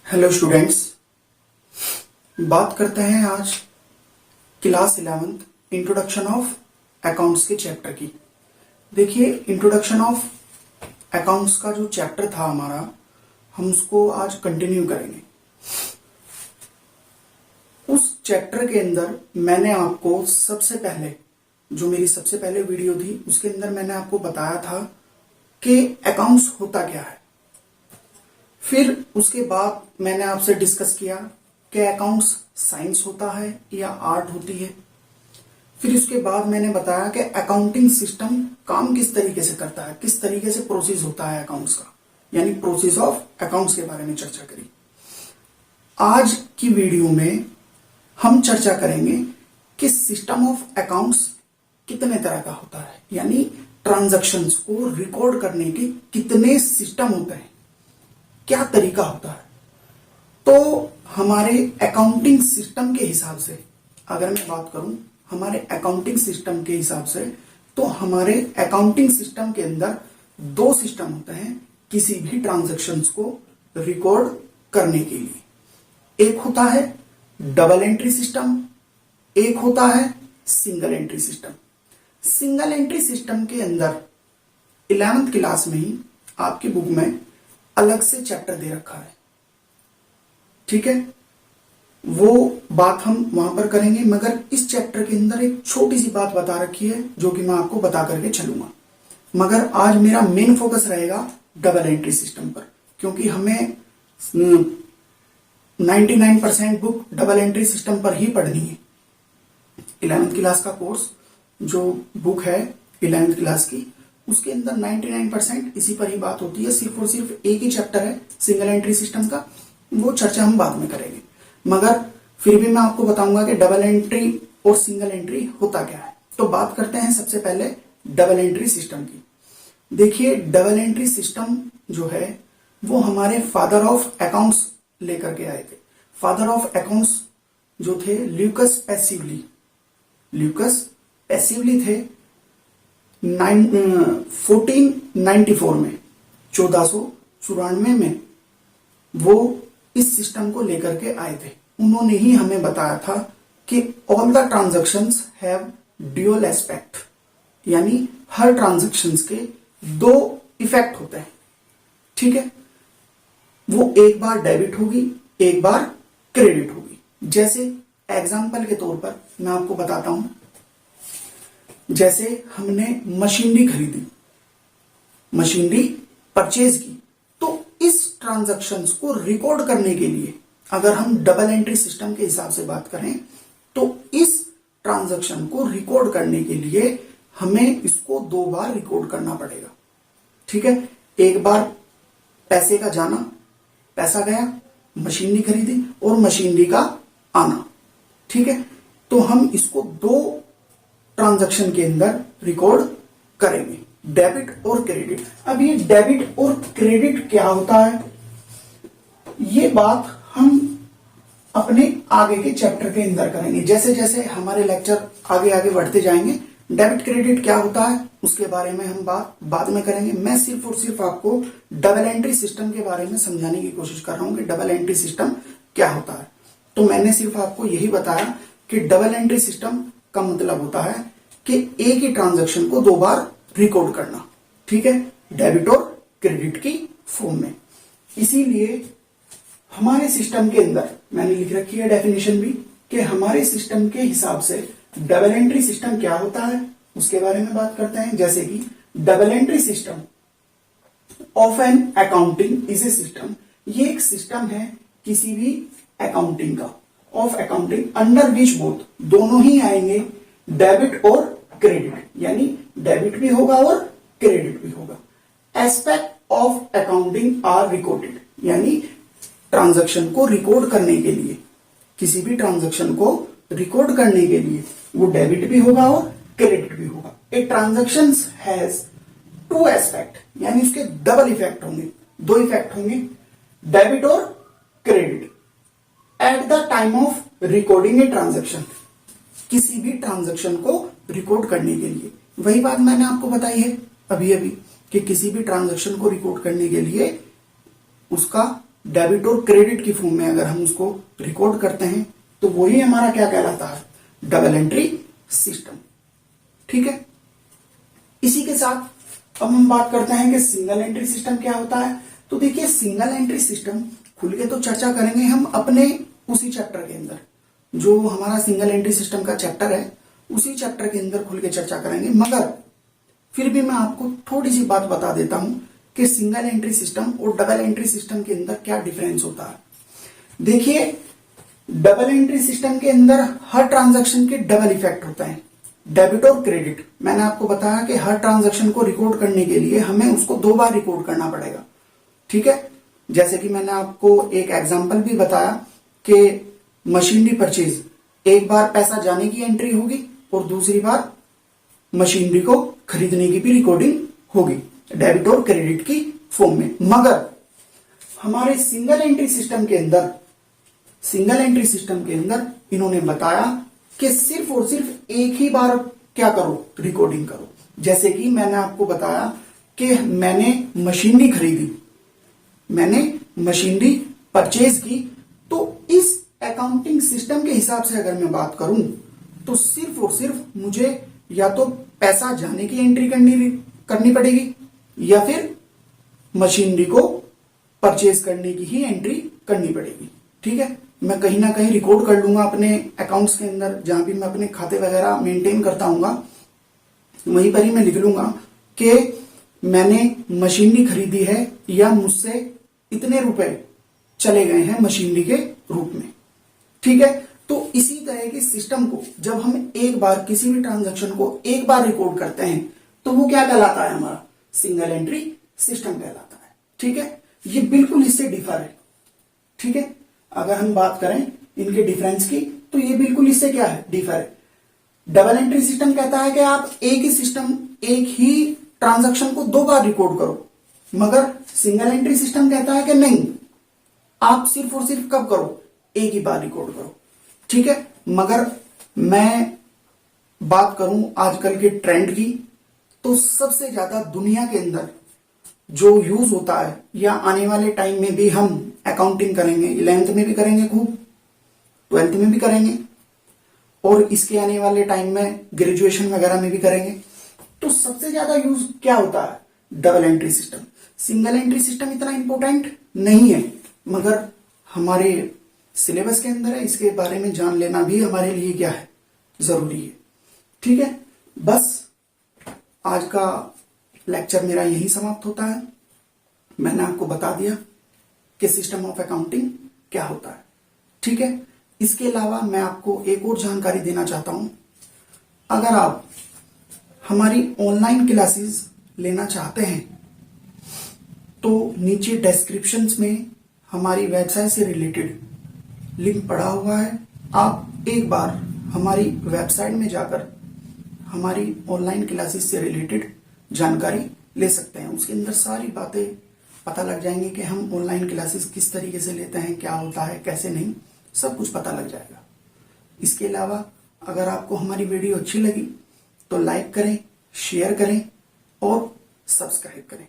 Hello students, बात करते हैं आज class 11th introduction of accounts के चैप्टर की। देखिए, इंट्रोडक्शन ऑफ अकाउंट्स का जो चैप्टर था हमारा, हम उसको आज कंटिन्यू करेंगे। उस चैप्टर के अंदर मैंने आपको सबसे पहले वीडियो थी, उसके अंदर मैंने आपको बताया था कि अकाउंट्स होता क्या है। फिर उसके बाद मैंने आपसे डिस्कस किया कि अकाउंट्स साइंस होता है या आर्ट होती है। फिर उसके बाद मैंने बताया कि अकाउंटिंग सिस्टम काम किस तरीके से करता है, किस तरीके से प्रोसेस होता है अकाउंट्स का, यानी प्रोसेस ऑफ अकाउंट्स के बारे में चर्चा करी। आज की वीडियो में हम चर्चा करेंगे कि सिस्टम ऑफ अकाउंट्स कितने तरह का होता है, यानी ट्रांजैक्शंस को रिकॉर्ड करने के कितने सिस्टम होते हैं, क्या तरीका होता है। तो हमारे अकाउंटिंग सिस्टम के हिसाब से, अगर मैं बात करूं हमारे अकाउंटिंग सिस्टम के हिसाब से, तो हमारे अकाउंटिंग सिस्टम के अंदर दो सिस्टम होते हैं किसी भी ट्रांजैक्शंस को रिकॉर्ड करने के लिए। एक होता है डबल एंट्री सिस्टम, एक होता है single entry system. Single entry system के अंदर 11th क्लास में ही आपकी बुक में अलग से चैप्टर दे रखा है, ठीक है, वो बात हम वहां पर करेंगे। मगर इस चैप्टर के अंदर एक छोटी सी बात बता रखी है जो कि मैं आपको बता करके चलूंगा। मगर आज मेरा मेन फोकस रहेगा डबल एंट्री सिस्टम पर, क्योंकि हमें 99% बुक डबल एंट्री सिस्टम पर ही पढ़नी है। 11th क्लास का कोर्स जो बुक है 11th क्लास की, उसके अंदर 99% इसी पर ही बात होती है। सिर्फ और सिर्फ एक ही चैप्टर है सिंगल एंट्री सिस्टम का, वो चर्चा हम बाद में करेंगे। मगर फिर भी मैं आपको बताऊंगा कि डबल एंट्री और सिंगल एंट्री होता क्या है। तो बात करते हैं सबसे पहले डबल एंट्री सिस्टम की। देखिए, डबल एंट्री सिस्टम जो है वो हमारे फादर ऑफ अकाउंट्स लेकर के आए थे। फादर ऑफ अकाउंट्स जो थे ल्यूकस पैसिवली थे 1494 में, 1494 में वो इस सिस्टम को लेकर के आए थे। उन्होंने ही हमें बताया था कि all the transactions have dual aspect, यानी हर ट्रांजैक्शंस के दो इफेक्ट होते हैं, ठीक है। वो एक बार डेबिट होगी, एक बार क्रेडिट होगी। जैसे एग्जांपल के तौर पर मैं आपको बताता हूं, जैसे हमने मशीनरी खरीदी, मशीनरी परचेज की, तो इस ट्रांजैक्शंस को रिकॉर्ड करने के लिए अगर हम डबल एंट्री सिस्टम के हिसाब से बात करें तो इस ट्रांजैक्शन को रिकॉर्ड करने के लिए हमें इसको दो बार रिकॉर्ड करना पड़ेगा, ठीक है। एक बार पैसे का जाना, पैसा गया, मशीनरी खरीदी, और मशीनरी का आना, ठीक है। तो हम इसको दो ट्रांजैक्शन के अंदर रिकॉर्ड करेंगे, डेबिट और क्रेडिट। अब ये डेबिट और क्रेडिट क्या होता है, ये बात हम अपने आगे के चैप्टर के अंदर करेंगे। जैसे जैसे हमारे लेक्चर आगे आगे बढ़ते जाएंगे, डेबिट क्रेडिट क्या होता है उसके बारे में हम बात बाद में करेंगे। मैं सिर्फ और सिर्फ आपको डबल एंट्री सिस्टम के बारे में समझाने की कोशिश कर रहा हूं कि डबल एंट्री सिस्टम क्या होता है। तो मैंने सिर्फ आपको यही बताया कि डबल एंट्री सिस्टम का मतलब होता है कि एक ही ट्रांजैक्शन को दो बार रिकॉर्ड करना, ठीक है, डेबिट और क्रेडिट की फॉर्म में। इसीलिए हमारे सिस्टम के अंदर मैंने लिख रखी है डेफिनेशन भी कि हमारे सिस्टम के हिसाब से डबल एंट्री सिस्टम क्या होता है उसके बारे में बात करते हैं। जैसे कि double entry system of an accounting is a system, ये एक सिस्टम है किसी भी अकाउंटिंग का, of accounting under which both, दोनों ही आएंगे, डेबिट और क्रेडिट, यानी डेबिट भी होगा और क्रेडिट भी होगा। Aspect of accounting are recorded, यानी ट्रांजैक्शन को रिकॉर्ड करने के लिए, किसी भी ट्रांजैक्शन को रिकॉर्ड करने के लिए वो डेबिट भी होगा और क्रेडिट भी होगा। A transaction has to aspect, यानी उसके डबल इफेक्ट होंगे, दो इफेक्ट होंगे, डेबिट और credit at the time of recording a transaction, किसी भी ट्रांजैक्शन को रिकॉर्ड करने के लिए। वही बात मैंने आपको बताई है अभी अभी कि किसी भी ट्रांजैक्शन को रिकॉर्ड करने के लिए उसका डेबिट और क्रेडिट की फॉर्म में अगर हम उसको रिकॉर्ड करते हैं तो वही हमारा क्या कहलाता है, डबल एंट्री सिस्टम। ठीक है, इसी के साथ अब हम बात करते हैं कि सिंगल एंट्री सिस्टम क्या होता है। तो देखिए, सिंगल एंट्री सिस्टम खुल के तो चर्चा करेंगे हम अपने उसी चैप्टर के अंदर, जो हमारा सिंगल एंट्री सिस्टम का चैप्टर है उसी चैप्टर के अंदर खुल के चर्चा करेंगे। मगर फिर भी मैं आपको थोड़ी सी बात बता देता हूं कि सिंगल एंट्री सिस्टम और डबल एंट्री सिस्टम के अंदर क्या डिफरेंस होता है। देखिए, डबल एंट्री सिस्टम के अंदर हर ट्रांजैक्शन के डबल इफेक्ट होता है, डेबिट और क्रेडिट। मैंने आपको बताया कि हर ट्रांजैक्शन को रिकॉर्ड करने के लिए हमें उसको 2 बार रिकॉर्ड करना पड़ेगा। ठीक है, जैसे कि मैंने आपको एक एग्जांपल भी बताया कि मशीनरी परचेज, एक बार पैसा जाने की एंट्री होगी और दूसरी बार मशीनरी को खरीदने की भी रिकॉर्डिंग होगी, डेबिट और क्रेडिट की फॉर्म में। मगर हमारे सिंगल एंट्री सिस्टम के अंदर इन्होंने बताया कि सिर्फ और सिर्फ एक ही बार क्या करो, रिकॉर्डिंग करो। जैसे कि मैंने आपको बताया कि मैंने मशीनरी खरीदी, मैंने मशीनरी परचेज की, तो इस अकाउंटिंग सिस्टम के हिसाब से अगर मैं बात करूं तो सिर्फ और सिर्फ मुझे या तो पैसा जाने की एंट्री करनी पड़ेगी या फिर मशीनरी को परचेज करने की ही एंट्री करनी पड़ेगी। ठीक है, मैं कहीं ना कहीं रिकॉर्ड कर लूंगा अपने अकाउंट्स के अंदर, जहां भी मैं अपने खाते वगैरह मेंटेन करता हूंगा, वहीं पर ही मैं लिख लूंगा कि मैंने मशीनरी खरीदी है या मुझसे इतने रुपए चले गए हैं मशीनरी के रूप में। ठीक है, तो इसी तरह के सिस्टम को जब हम एक बार किसी भी ट्रांजैक्शन को एक बार रिकॉर्ड करते हैं तो वो क्या कहलाता है, हमारा सिंगल एंट्री सिस्टम कहलाता है। ठीक है, ये बिल्कुल इससे डिफर है। ठीक है, अगर हम बात करें इनके डिफरेंस की तो ये बिल्कुल इससे क्या है, डिफर है। डबल एंट्री सिस्टम कहता है कि आप एक ही ट्रांजैक्शन को 2 बार रिकॉर्ड करो, मगर सिंगल एंट्री सिस्टम कहता है कि नहीं, आप सिर्फ और सिर्फ कब करो, एक ही बार रिकॉर्ड करो। ठीक है, मगर मैं बात करूं आजकल के ट्रेंड की, तो सबसे ज्यादा दुनिया के अंदर जो यूज होता है या आने वाले टाइम में भी हम अकाउंटिंग करेंगे, 11th में भी करेंगे खूब, 12th में भी करेंगे और इसके आने वाले टाइम में ग्रेजुएशन वगैरह में भी करेंगे, तो सबसे ज्यादा यूज क्या होता है, double entry system. Single entry system इतना इंपॉर्टेंट नहीं है, मगर हमारे सिलेबस के अंदर है, इसके बारे में जान लेना भी हमारे लिए क्या है, जरूरी है। ठीक है, बस आज का लेक्चर मेरा यही समाप्त होता है। मैंने आपको बता दिया कि सिस्टम ऑफ अकाउंटिंग क्या होता है। ठीक है, इसके अलावा मैं आपको एक और जानकारी देना चाहता हूं। अगर आप हमारी ऑनलाइन क्लासेस लेना चाहते हैं तो नीचे डिस्क्रिप्शन में हमारी वेबसाइट से रिलेटेड लिंक पड़ा हुआ है, आप एक बार हमारी वेबसाइट में जाकर हमारी ऑनलाइन क्लासेस से रिलेटेड जानकारी ले सकते हैं। उसके अंदर सारी बातें पता लग जाएंगी कि हम ऑनलाइन क्लासेस किस तरीके से लेते हैं, क्या होता है, कैसे नहीं, सब कुछ पता लग जाएगा। इसके अलावा अगर आपको हमारी वीडियो अच्छी लगी तो लाइक करें, शेयर करें और सब्सक्राइब करें।